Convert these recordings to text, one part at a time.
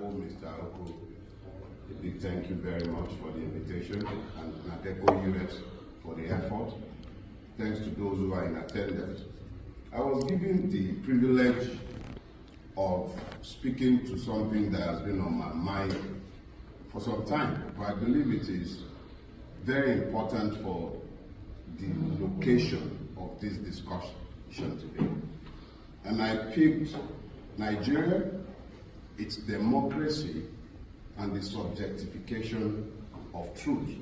owe Mr. Oko a big thank you very much for the invitation, and Nadeco US for the effort. Thanks to those who are in attendance. I was given the privilege of speaking to something that has been on my mind for some time, but I believe it is very important for the location of this discussion today. And I picked Nigeria, its democracy, and the subjectification of truth.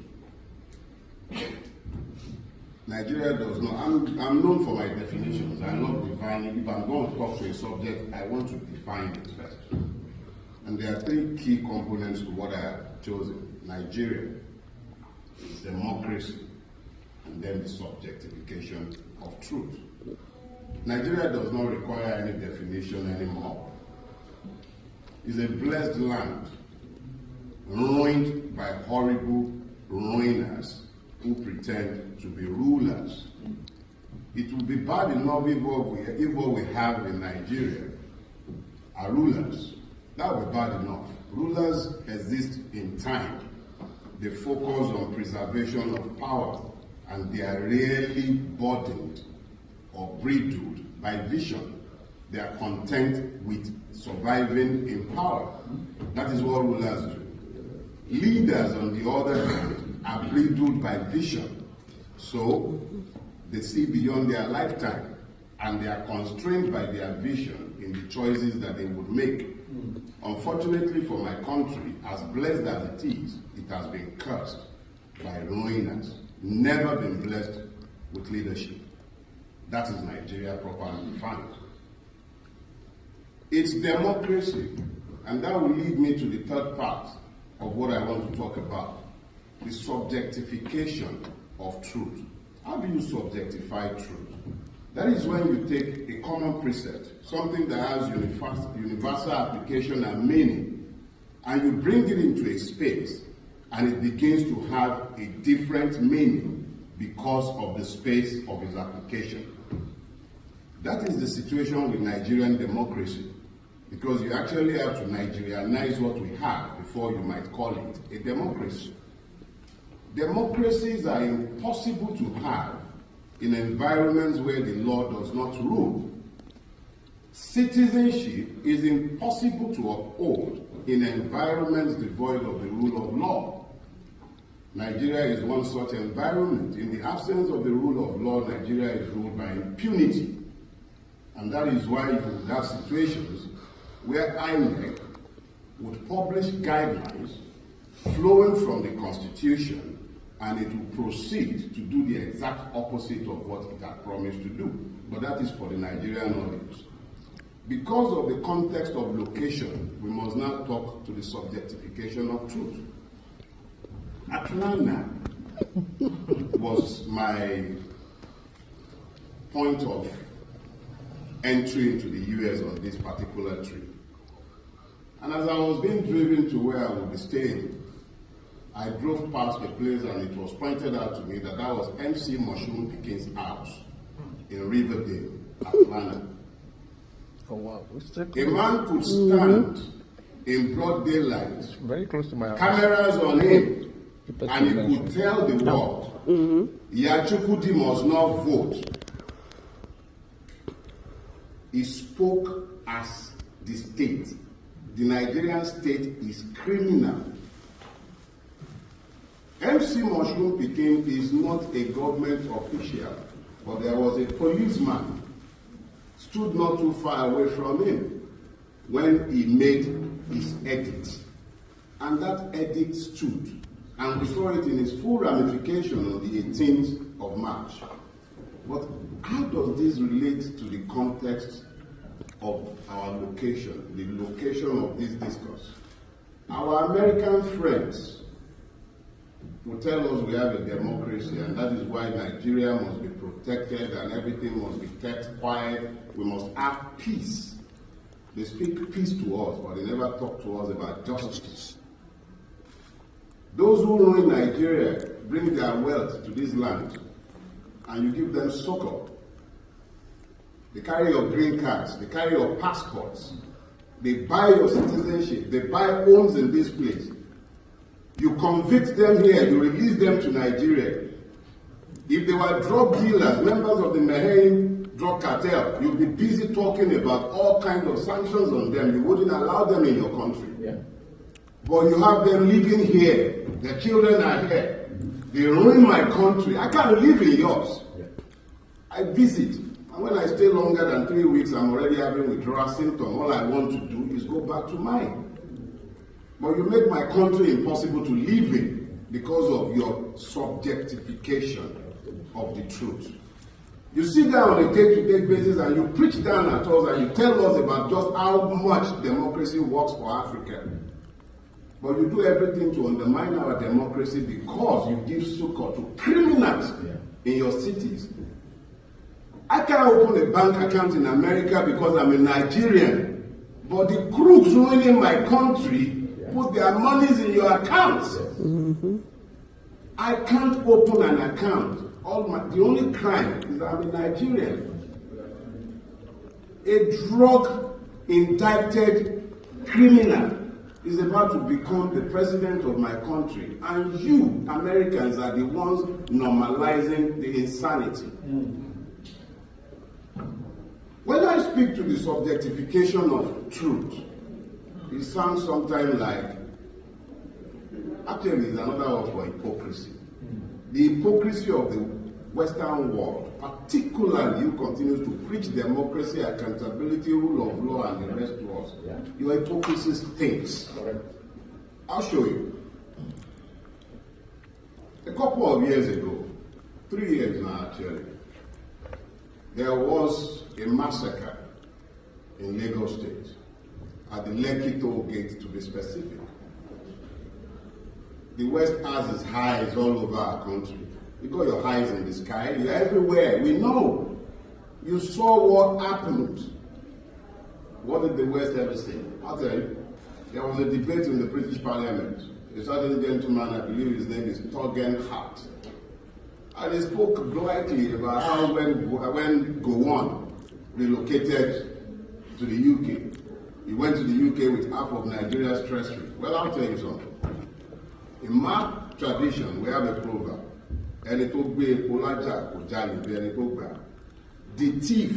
Nigeria does not, I'm known for my definitions. I love defining. If I'm going to talk to a subject, I want to define it first. And there are three key components to what I have chosen. Nigeria is democracy, and then the subjectification of truth. Nigeria does not require any definition anymore. It's a blessed land, ruined by horrible ruiners who pretend to be rulers. It would be bad enough if what we have in Nigeria are rulers. That would be bad enough. Rulers exist in time. They focus on preservation of power, and they are rarely burdened or bridled by vision. They are content with surviving in power. That is what rulers do. Leaders, on the other hand, are bridled by vision. So they see beyond their lifetime, and they are constrained by their vision in the choices that they would make. Unfortunately for my country, as blessed as it has been cursed by ruiners, never been blessed with leadership. That is Nigeria properly defined. It's democracy, and that will lead me to the third part of what I want to talk about, the subjectification of truth. How do you subjectify truth? That is when you take a common precept, something that has universal application and meaning, and you bring it into a space, and it begins to have a different meaning because of the space of its application. That is the situation with Nigerian democracy, because you actually have to Nigerianize what we have before you might call it a democracy. Democracies are impossible to have in environments where the law does not rule. Citizenship is impossible to uphold in environments devoid of the rule of law. Nigeria is one such environment. In the absence of the rule of law, Nigeria is ruled by impunity. And that is why you would have situations where INEC would publish guidelines flowing from the Constitution, and it will proceed to do the exact opposite of what it had promised to do. But that is for the Nigerian audience. Because of the context of location, we must now talk to the subjectification of truth. Atlanta was my point of entry into the US on this particular trip. And as I was being driven to where I would be staying, I drove past a place, and it was pointed out to me that that was MC Mushroom Pickens' house in Riverdale, Atlanta. Oh wow! A man could stand in broad daylight, Very close to my house. cameras on him, and he could tell the world, Yachukudi must not vote. He spoke as the state. The Nigerian state is criminal. MC Mushroom Pickens is not a government official, but there was a policeman stood not too far away from him when he made his edict. And that edict stood, and we saw it in its full ramification on the 18th of March. But how does this relate to the context of our location, the location of this discourse? Our American friends will tell us we have a democracy, and that is why Nigeria must be protected and everything must be kept quiet. We must have peace. They speak peace to us, but they never talk to us about justice. Those who ruin Nigeria bring their wealth to this land, and you give them succor. They carry your green cards, they carry your passports, they buy your citizenship, they buy buy homes in this place. You convict them here, you release them to Nigeria. If they were drug dealers, members of the Mahane drug cartel, you'd be busy talking about all kinds of sanctions on them. You wouldn't allow them in your country. Yeah. But you have them living here. Their children are here. They ruin my country. I can't live in yours. Yeah. I visit. And when I stay longer than 3 weeks, I'm already having withdrawal symptoms. All I want to do is go back to mine. But you make my country impossible to live in because of your subjectification of the truth. You sit down on a day-to-day basis and you preach down at us and you tell us about just how much democracy works for Africa. But you do everything to undermine our democracy because you give succor to criminals in your cities. I can't open a bank account in America because I'm a Nigerian, but the crooks ruining my country put their monies in your accounts. I can't open an account. The only crime is that I'm a Nigerian. A drug-indicted criminal is about to become the president of my country, and you, Americans, are the ones normalizing the insanity. When I speak to the subjectification of truth, it sounds sometimes like, actually, it's another word for hypocrisy. The hypocrisy of the Western world, particularly who continues to preach democracy, accountability, rule of law, and the rest to us. Your hypocrisy stinks. I'll show you. A couple of years ago, 3 years now actually, there was a massacre in Lagos State, at the Lekki toll gate to be specific. The West has its highs all over our country. You got your highs in the sky, you're everywhere. We know. You saw what happened. What did the West ever say? I'll tell you. There was a debate in the British Parliament. A certain gentleman, I believe his name is Torgen Hart. And he spoke blithely about how when Gowon relocated to the UK, he went to the UK with half of Nigeria's treasury. Well, I'll tell you something. In my tradition, we have a proverb. The thief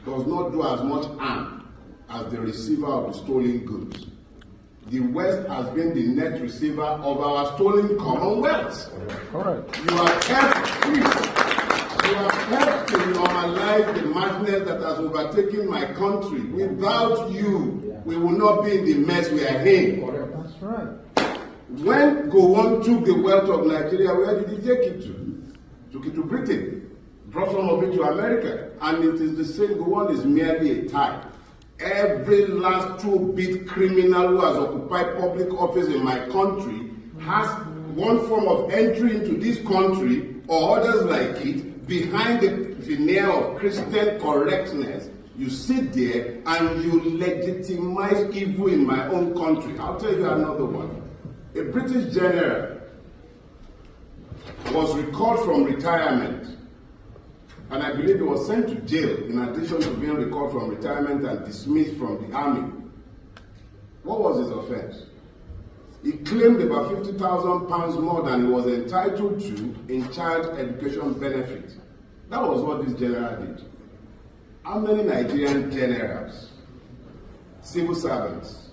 does not do as much harm as the receiver of the stolen goods. The West has been the net receiver of our stolen commonwealth. Correct. You have helped to normalize the madness that has overtaken my country. Without you, we will not be in the mess we are in. That's right. When Gowon took the wealth of Nigeria, where did he take it to? Took it to Britain, brought some of it to America, and it is the same. Gowon is merely a type. Every last two-bit criminal who has occupied public office in my country has one form of entry into this country or others like it behind the veneer of Christian correctness. You sit there and you legitimize evil in my own country. I'll tell you another one. A British general was recalled from retirement, and I believe he was sent to jail in addition to being recalled from retirement and dismissed from the army. What was his offense? He claimed about £50,000 more than he was entitled to in child education benefit. That was what this general did. How many Nigerian generals, civil servants,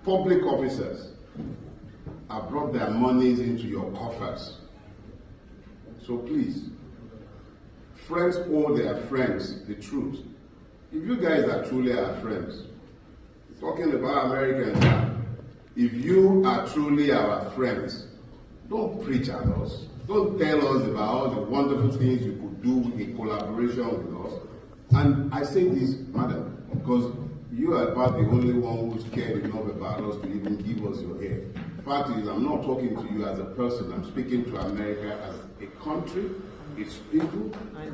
public officers have brought their monies into your coffers? So please, friends owe their friends the truth. If you guys are truly our friends, talking about Americans now, if you are truly our friends, don't preach at us. Don't tell us about all the wonderful things you could do in collaboration with us. And I say this, madam, because you are about the only one who's cared enough about us to even give us your ear. The fact is, I'm not talking to you as a person. I'm speaking to America as a country, its people,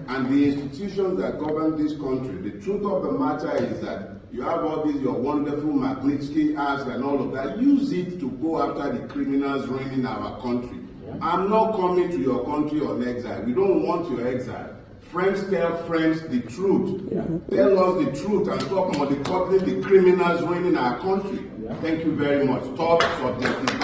and the institutions that govern this country. The truth of the matter is that you have all these, your wonderful Magnitsky Acts and all of that. Use it to go after the criminals running our country. Yeah. I'm not coming to your country on exile. We don't want your exile. Friends tell friends the truth. Yeah. Tell us the truth and stop mollycoddling the criminals running our country. Yeah. Thank you very much. Top subjectivity.